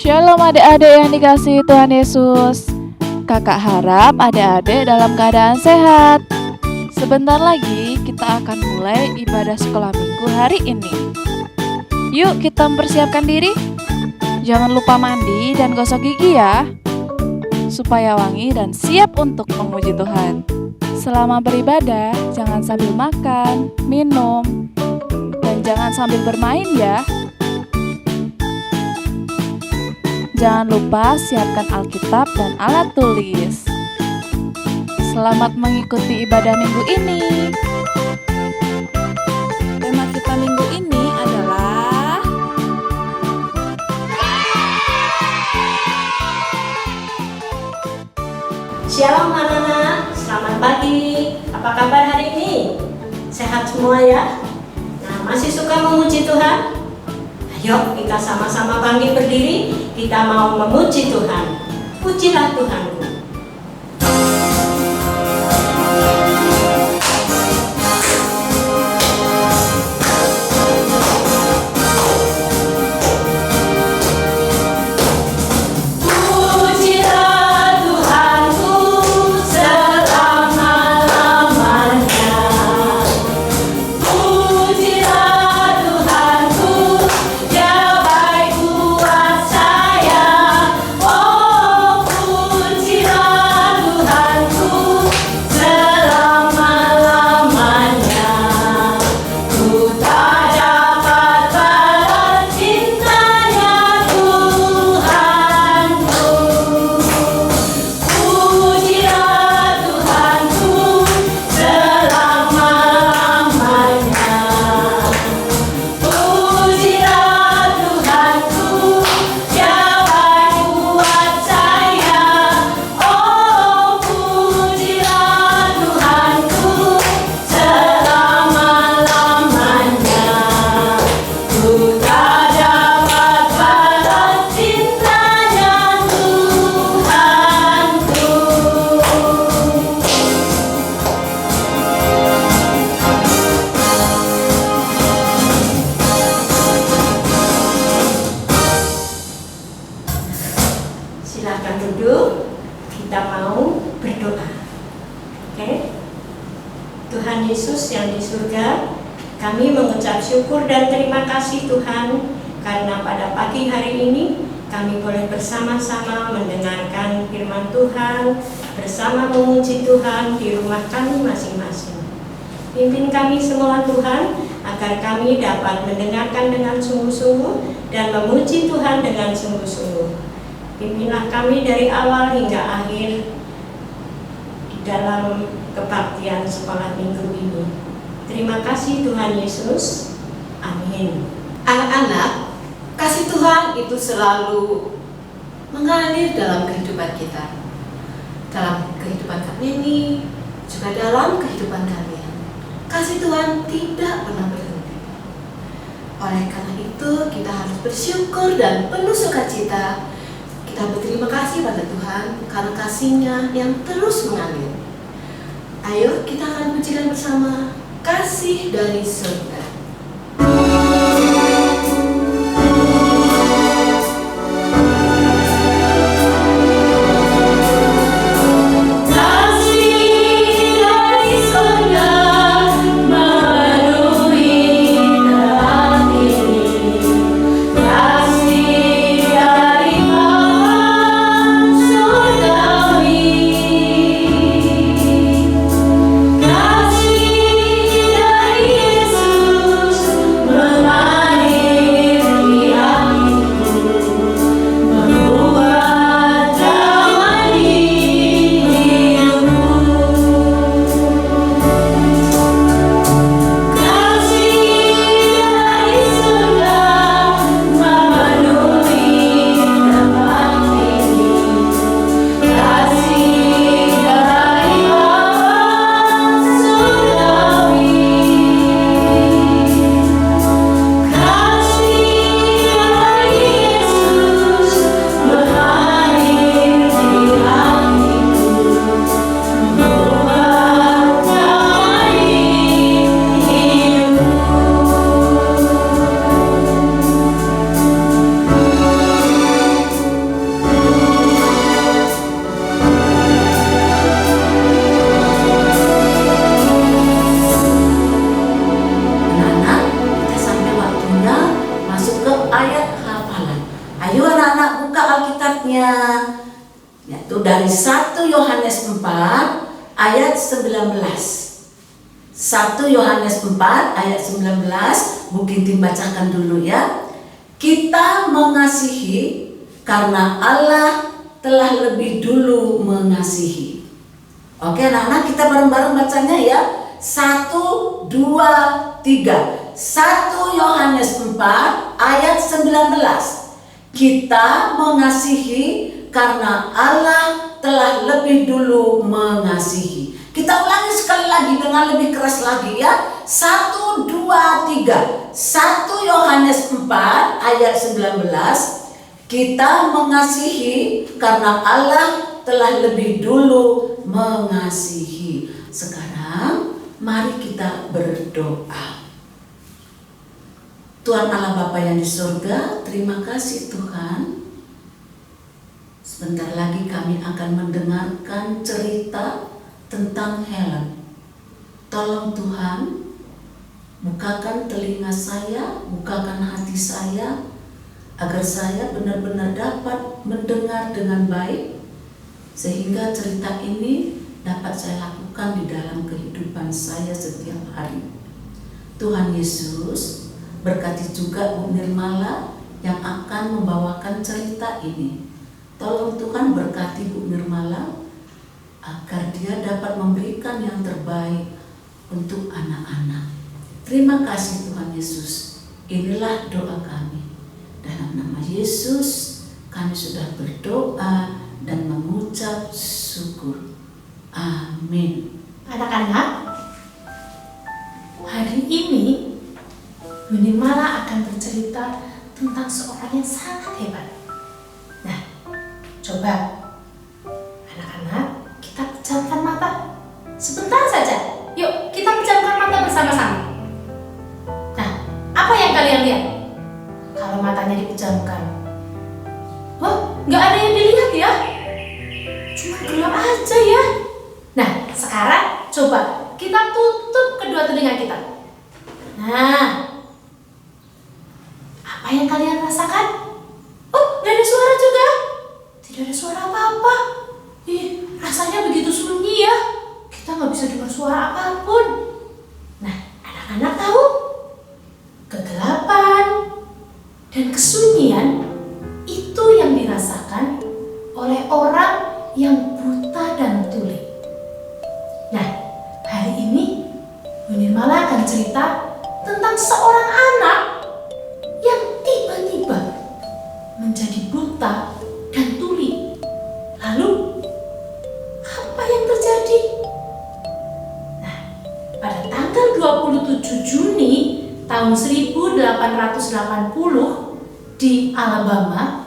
Shalom adik-adik yang dikasihi Tuhan Yesus. Kakak harap adik-adik dalam keadaan sehat. Sebentar lagi kita akan mulai ibadah sekolah minggu hari ini. Yuk kita mempersiapkan diri. Jangan lupa mandi dan gosok gigi ya, supaya wangi dan siap untuk memuji Tuhan. Selama beribadah, jangan sambil makan, minum, dan jangan sambil bermain ya. Jangan lupa siapkan Alkitab dan alat tulis. Selamat mengikuti ibadah minggu ini. Tema kita minggu ini adalah Shalom anak-anak, selamat pagi. Apa kabar hari ini? Sehat semua ya? Nah, masih suka memuji Tuhan? Ayo kita sama-sama bangkit berdiri. Kita mau memuji Tuhan. Pujilah Tuhanku. Silahkan duduk, kita mau berdoa. Oke? Tuhan Yesus yang di surga, kami mengucap syukur dan terima kasih Tuhan, karena pada pagi hari ini kami boleh bersama-sama mendengarkan firman Tuhan, bersama memuji Tuhan di rumah kami masing-masing. Pimpin kami semua Tuhan, agar kami dapat mendengarkan dengan sungguh-sungguh dan memuji Tuhan dengan sungguh-sungguh. Pimpinlah kami dari awal hingga akhir dalam kebaktian sekolah minggu ini. Terima kasih Tuhan Yesus. Amin. Anak-anak, kasih Tuhan itu selalu mengalir dalam kehidupan kita. Dalam kehidupan kami ini, juga dalam kehidupan kalian. Kasih Tuhan tidak pernah berhenti. Oleh karena itu, kita harus bersyukur dan penuh sukacita. Kita berterima kasih pada Tuhan karena kasih-Nya yang terus mengalir. Ayo kita akan pujikan bersama Kasih dari Surga. Kasih dari Yesus bacanya, yaitu dari 1 Yohanes 4 ayat 19. 1 Yohanes 4 ayat 19, Bu Kinti bacakan dulu ya. Kita mengasihi karena Allah telah lebih dulu mengasihi. Oke anak-anak, kita bareng-bareng bacanya ya. 1, 2, 3. 1 Yohanes 4 ayat 19. Kita mengasihi karena Allah telah lebih dulu mengasihi. Kita ulangi sekali lagi dengan lebih keras lagi ya. 1, 2, 3. 1 Yohanes 4 ayat 19. Kita mengasihi karena Allah telah lebih dulu mengasihi. Sekarang mari kita berdoa. Tuhan Allah Bapa yang di surga, terima kasih Tuhan. Sebentar lagi kami akan mendengarkan cerita tentang Helen. Tolong Tuhan, bukakan telinga saya, bukakan hati saya, agar saya benar-benar dapat mendengar dengan baik, sehingga cerita ini dapat saya lakukan di dalam kehidupan saya setiap hari. Tuhan Yesus, berkati juga Bu Nirmala yang akan membawakan cerita ini. Tolong Tuhan berkati Bu Nirmala, agar dia dapat memberikan yang terbaik untuk anak-anak. Terima kasih Tuhan Yesus. Inilah doa kami. Dalam nama Yesus kami sudah berdoa dan mengucap syukur. Amin. Anak-anak, hari ini Bu Nirmala akan bercerita tentang seorang yang sangat hebat. Nah, coba anak-anak, kita pejamkan mata sebentar saja. Yuk, kita pejamkan mata bersama-sama. Nah, apa yang kalian lihat kalau matanya dipejamkan? Oh, nggak ada yang dilihat ya? Cuma gelap aja ya. Nah, sekarang coba kita tutup kedua telinga kita. Nah, apa yang kalian rasakan? Oh, nggak ada suara juga. Tidak ada suara apa-apa. Rasanya begitu sunyi ya. Kita nggak bisa dengar suara apapun. Nah, anak-anak tahu? Kegelapan dan kesunyian itu yang dirasakan oleh orang yang buta dan tuli. Nah, hari ini Bu Nirmala akan cerita tentang seorang anak yang tiba-tiba menjadi buta dan tuli. Lalu, apa yang terjadi? Nah, pada tanggal 27 Juni tahun 1880 di Alabama,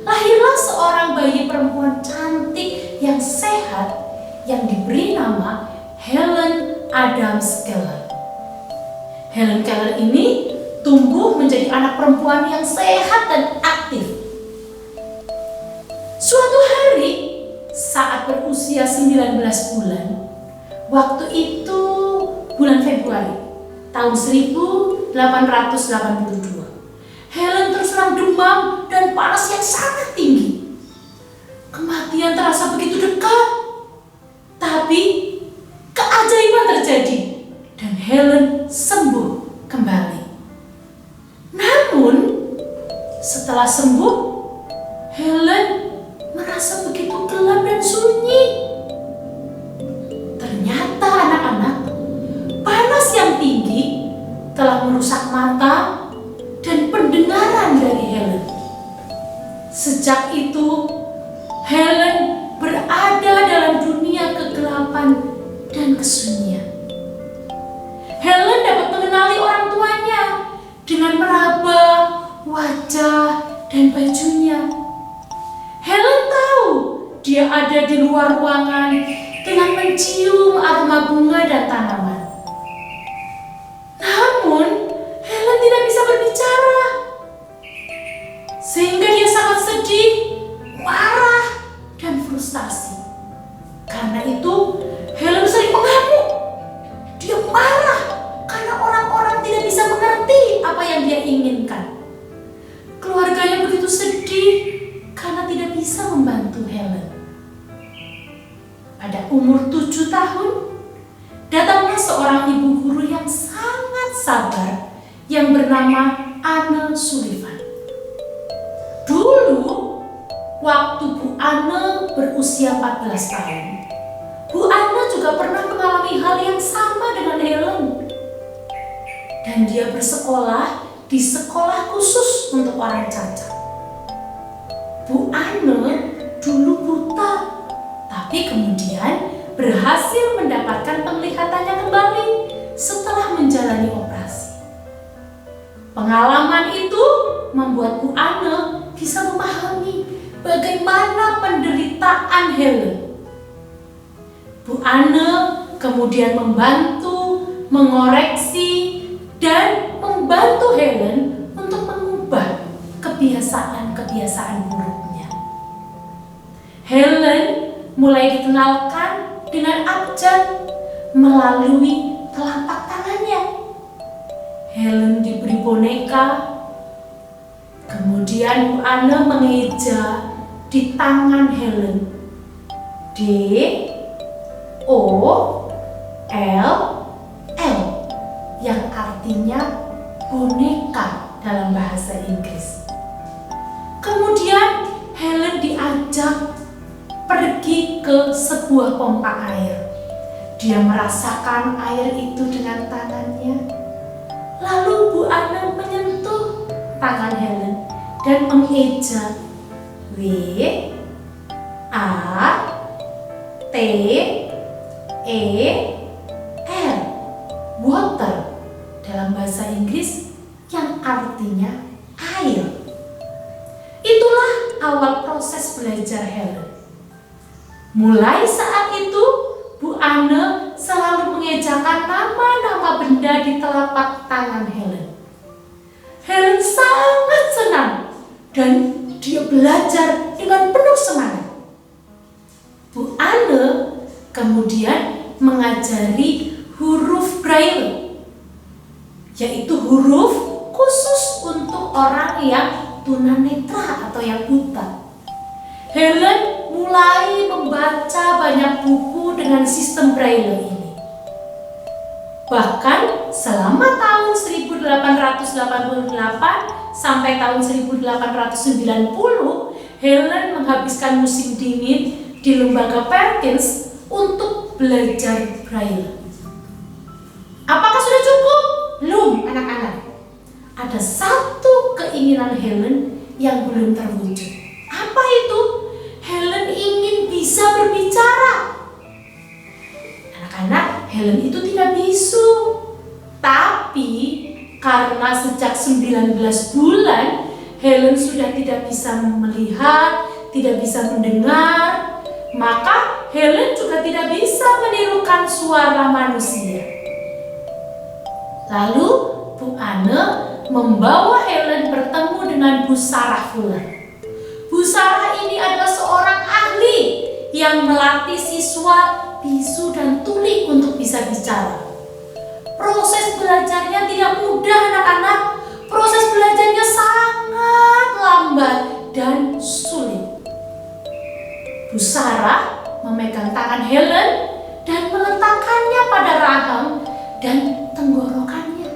lahirlah seorang bayi perempuan cantik yang sehat yang diberi nama Helen Adams Keller. Helen Keller ini tumbuh menjadi anak perempuan yang sehat dan aktif. Suatu hari, saat berusia 19 bulan, waktu itu bulan Februari tahun 1882, Helen terserang demam dan panas yang sangat tinggi. Kematian terasa begitu dekat, tapi keajaiban terjadi dan Helen sembuh kembali. Namun, setelah sembuh, Helen merasa begitu gelap dan sunyi. Ternyata anak-anak, panas yang tinggi telah merusak mata dan pendengaran dari Helen. Sejak itu, Helen berada dalam dunia kegelapan dan kesunyian. Helen dapat mengenali orang tuanya dengan meraba wajah dan bajunya. Helen tahu dia ada di luar ruangan dengan mencium aroma bunga dan tanaman. Namun, Helen tidak bisa berbicara. Sehingga dia sangat sedih, marah, dan frustasi. Karena itu, Helen sering mengamuk. Dia marah karena orang-orang tidak bisa mengerti apa yang dia inginkan. Keluarganya begitu sedih karena tidak bisa sabar yang bernama Anne Sullivan. Dulu, waktu Bu Anne berusia 14 tahun, Bu Anne juga pernah mengalami hal yang sama dengan Helen. Dan dia bersekolah di sekolah khusus untuk orang cacat. Bu Anne dulu buta, tapi kemudian berhasil mendapatkan penglihatannya kembali setelah menjalani operasi. Pengalaman itu membuat Bu Anne bisa memahami bagaimana penderitaan Helen. Bu Anne kemudian membantu, mengoreksi, dan membantu Helen untuk mengubah kebiasaan-kebiasaan buruknya. Helen mulai dikenalkan dengan abjad melalui telapak tangannya. Helen diberi boneka, kemudian Bu Anne mengeja di tangan Helen. D O L L yang artinya boneka dalam bahasa Inggris. Kemudian Helen diajak pergi ke sebuah pompa air. Dia merasakan air itu dengan tangannya. Lalu Bu Anne menyentuh tangan Helen dan mengeja W A T E R, water dalam bahasa Inggris yang artinya air. Itulah awal proses belajar Helen. Mulai saat itu Bu Anne selalu mengejakan nama-nama benda di telapak tangan Helen. Helen sangat senang dan dia belajar dengan penuh semangat. Bu Anne kemudian mengajari huruf Braille, yaitu huruf khusus untuk orang yang tunanetra atau yang buta. Helen mulai membaca banyak buku dengan sistem Braille ini. Bahkan selama tahun 1888 sampai tahun 1890, Helen menghabiskan musim dingin di lembaga Perkins untuk belajar Braille. Apakah sudah cukup? Belum, anak-anak. Ada satu keinginan Helen yang belum terwujud. Apa itu? Helen ingin bisa berbicara. Anak-anak, Helen itu tidak bisu. Tapi karena sejak 19 bulan Helen sudah tidak bisa melihat, tidak bisa mendengar, maka Helen juga tidak bisa menirukan suara manusia. Lalu Bu Anne membawa Helen bertemu dengan Bu Sarah Fuller. Bu Sarah ini adalah seorang ahli yang melatih siswa bisu dan tuli untuk bisa bicara. Proses belajarnya tidak mudah, anak-anak. Proses belajarnya sangat lambat dan sulit. Bu Sarah memegang tangan Helen dan meletakkannya pada rahang dan tenggorokannya.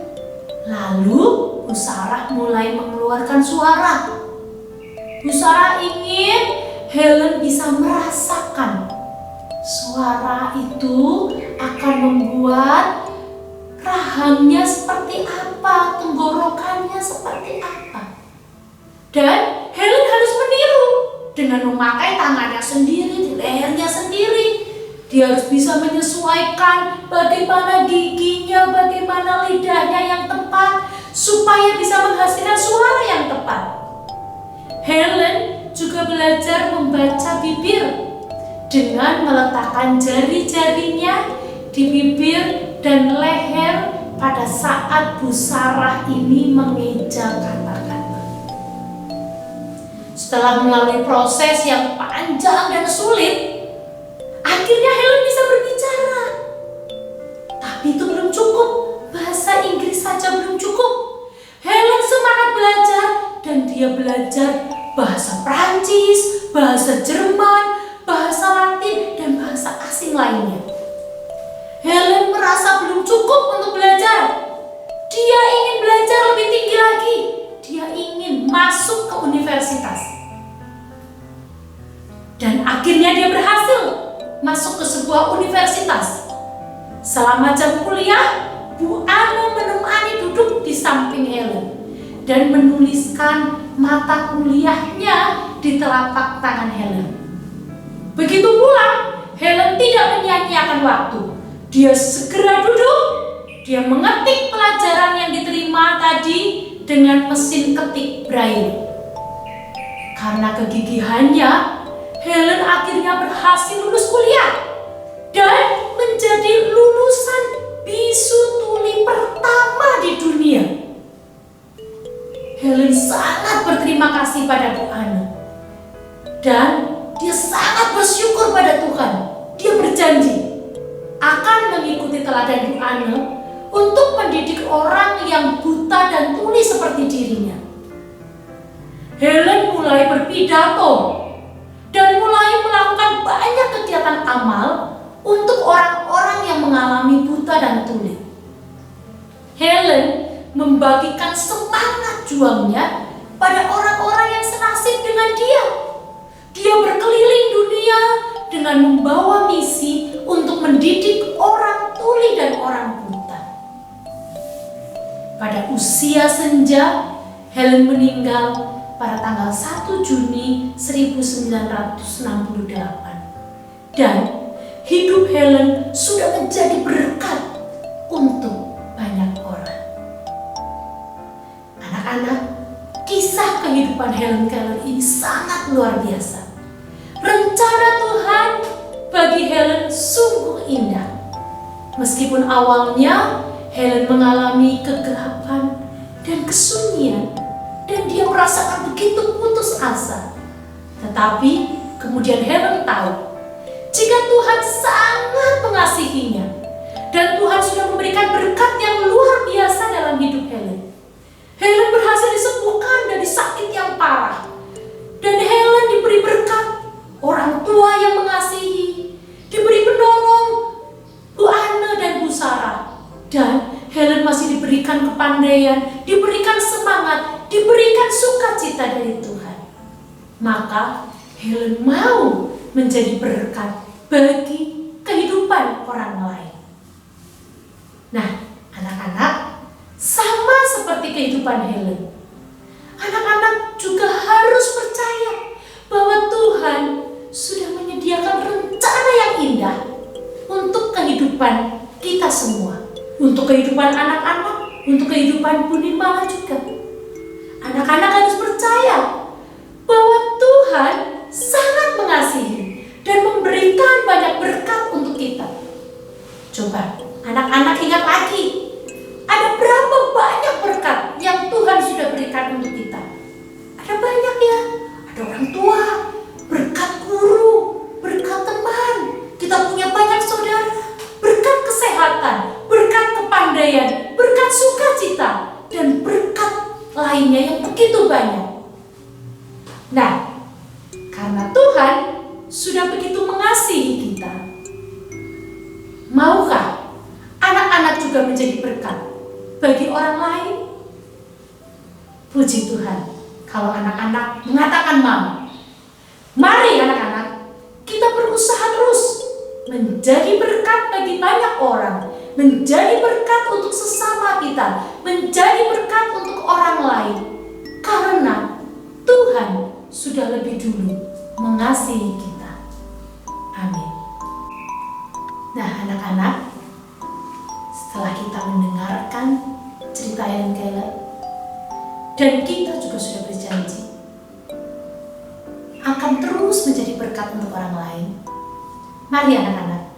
Lalu Bu Sarah mulai mengeluarkan suara. Bu Sarah ingin Helen bisa merasakan suara itu akan membuat rahangnya seperti apa, tenggorokannya seperti apa. Dan Helen harus meniru dengan memakai tangannya sendiri, lehernya sendiri. Dia harus bisa menyesuaikan bagaimana giginya, bagaimana lidahnya yang tepat, supaya bisa menghasilkan suara yang tepat. Helen juga belajar membaca bibir dengan meletakkan jari-jarinya di bibir dan leher pada saat Bu Sarah ini mengeja kata-kata. Setelah melalui proses yang panjang dan sulit, akhirnya Helen bisa berbicara. Tapi itu belum cukup, bahasa Inggris saja belum cukup. Helen semangat belajar dan dia belajar bahasa Prancis, bahasa Jerman, bahasa Latin, dan bahasa asing lainnya. Helen merasa belum cukup untuk belajar. Dia dia ingin masuk ke universitas. Dan akhirnya dia berhasil masuk ke sebuah universitas. Selama jam kuliah, Bu Anne menemani duduk di samping Helen dan menuliskan mata kuliahnya di telapak tangan Helen. Begitu pula, Helen tidak menyia-nyiakan waktu. Dia segera duduk, dia mengetik pelajaran yang diterima tadi dengan mesin ketik Braille. Karena kegigihannya, Helen akhirnya berhasil lulus kuliah dan menjadi lulusan bisu tuli pertama di dunia. Helen sangat berterima kasih pada Bu Anne dan dia sangat bersyukur pada Tuhan. Dia berjanji akan mengikuti teladan Bu Anne untuk mendidik orang yang buta dan tuli seperti dirinya. Helen mulai berpidato dan mulai melakukan banyak kegiatan amal untuk orang-orang yang mengalami buta dan tuli. Helen membagikan semangat juangnya pada orang-orang yang senasib dengan dia. Dia berkeliling dunia dengan membawa misi untuk mendidik orang tuli dan orang buta. Pada usia senja, Helen meninggal pada tanggal 1 Juni 1968. Dan hidup Helen sudah menjadi berkat untuk banyak orang. Anak-anak, kisah kehidupan Helen Keller ini sangat luar biasa. Rencana Tuhan bagi Helen sungguh indah. Meskipun awalnya Helen mengalami kegelapan dan kesunyian, dan dia merasakan begitu putus asa. Tetapi kemudian Helen tahu jika Tuhan sangat mengasihinya dan Tuhan sudah memberikan berkat yang luar biasa dalam hidup Helen. Helen berhasil disembuhkan dari sakit yang parah. Dan Helen diberi berkat orang tua yang mengasihi, diberi penolong Bu Anne dan Bu Sarah. Dan Helen masih diberikan kepandaian, diberikan semangat, diberikan sukacita dari Tuhan. Maka Helen mau menjadi berkat bagi kehidupan orang lain. Nah, anak-anak, sama seperti kehidupan Helen, anak-anak juga harus percaya bahwa Tuhan sudah menyediakan rencana yang indah untuk kehidupan kita semua. Untuk kehidupan anak-anak, untuk kehidupan Bu Nimbala juga. Anak-anak harus percaya bahwa Tuhan sangat mengasihi dan memberikan banyak berkat untuk kita. Coba anak-anak ingat lagi, ada berapa banyak berkat yang Tuhan sudah berikan untuk kita? Ada banyak ya, ada orang tua, berkat guru, berkat teman, kita punya banyak saudara, berkat kesehatan, berkat kepandaian, berkat sukacita, dan berkat lainnya yang begitu banyak. Nah, karena Tuhan sudah begitu mengasihi kita, maukah anak-anak juga menjadi berkat bagi orang lain? Puji Tuhan, kalau anak-anak mengatakan mau. Mari anak-anak, kita berusaha terus menjadi berkat bagi banyak orang, menjadi berkat untuk sesama kita, menjadi berkat untuk orang lain. Karena Tuhan sudah lebih dulu mengasihi kita. Amin. Nah anak-anak, setelah kita mendengarkan cerita Helen Keller, dan kita juga sudah berjanji akan terus menjadi berkat untuk orang lain. Mari anak-anak,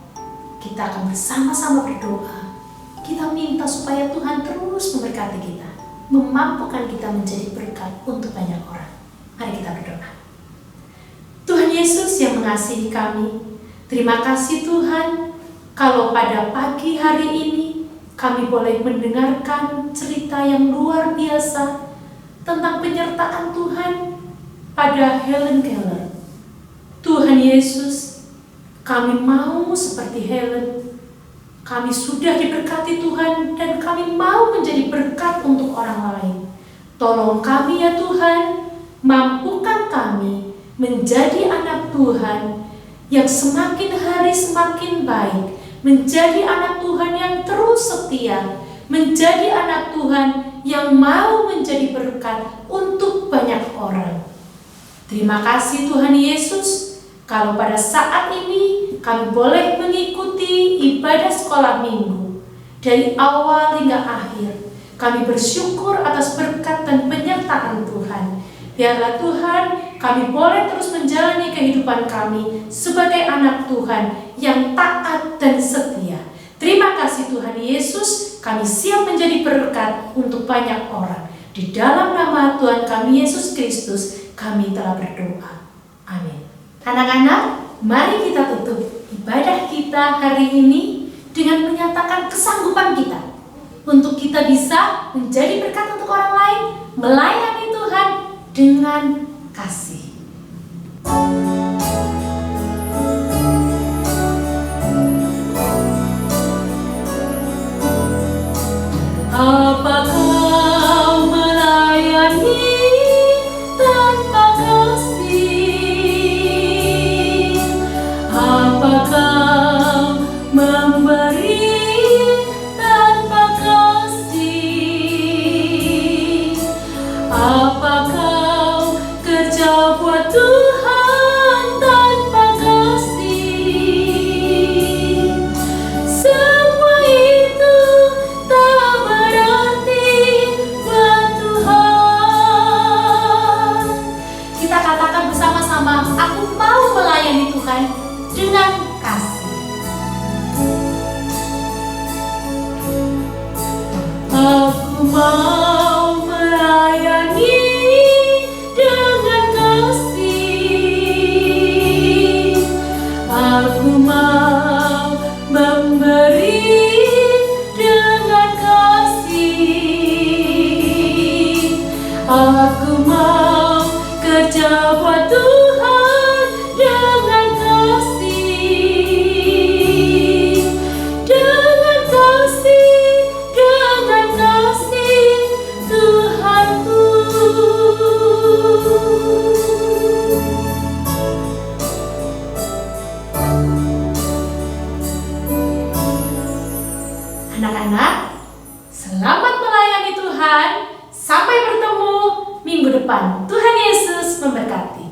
kita akan bersama-sama berdoa. Kita minta supaya Tuhan terus memberkati kita, memampukan kita menjadi berkat untuk banyak orang. Mari kita berdoa. Tuhan Yesus yang mengasihi kami, terima kasih Tuhan, kalau pada pagi hari ini kami boleh mendengarkan cerita yang luar biasa tentang penyertaan Tuhan pada Helen Keller. Tuhan Yesus, kami mau seperti Helen. Kami sudah diberkati Tuhan dan kami mau menjadi berkat untuk orang lain. Tolong kami ya Tuhan, mampukan kami menjadi anak Tuhan yang semakin hari semakin baik, menjadi anak Tuhan yang terus setia, menjadi anak Tuhan yang mau menjadi berkat untuk banyak orang. Terima kasih Tuhan Yesus, kalau pada saat ini kami boleh mengikuti ibadah sekolah minggu dari awal hingga akhir. Kami bersyukur atas berkat dan penyertaan Tuhan. Biarlah Tuhan, kami boleh terus menjalani kehidupan kami sebagai anak Tuhan yang taat dan setia. Terima kasih Tuhan Yesus, kami siap menjadi berkat untuk banyak orang. Di dalam nama Tuhan kami Yesus Kristus, kami telah berdoa. Amin. Anak-anak, mari kita tutup ibadah kita hari ini dengan menyatakan kesanggupan kita untuk kita bisa menjadi berkat untuk orang lain, melayani Tuhan dengan kasih. Apa kau melayani tanpa kasih? Apa kau memberi tanpa kasih? Apa kau kerja buat Tuhan tanpa kasih? Semua itu tak berarti buat Tuhan. Kita katakan bersama-sama, aku mau melayani Tuhan dengan kasih. Aku mau melayani dengan kasih. Aku mau memberi dengan kasih. Aku mau kerja buat Tuhan dengan kasih. Dengan kasih, dengan kasih Tuhanku. Anak-anak, selamat melayani Tuhan. Sampai bertemu minggu depan. Tuhan Yesus memberkati.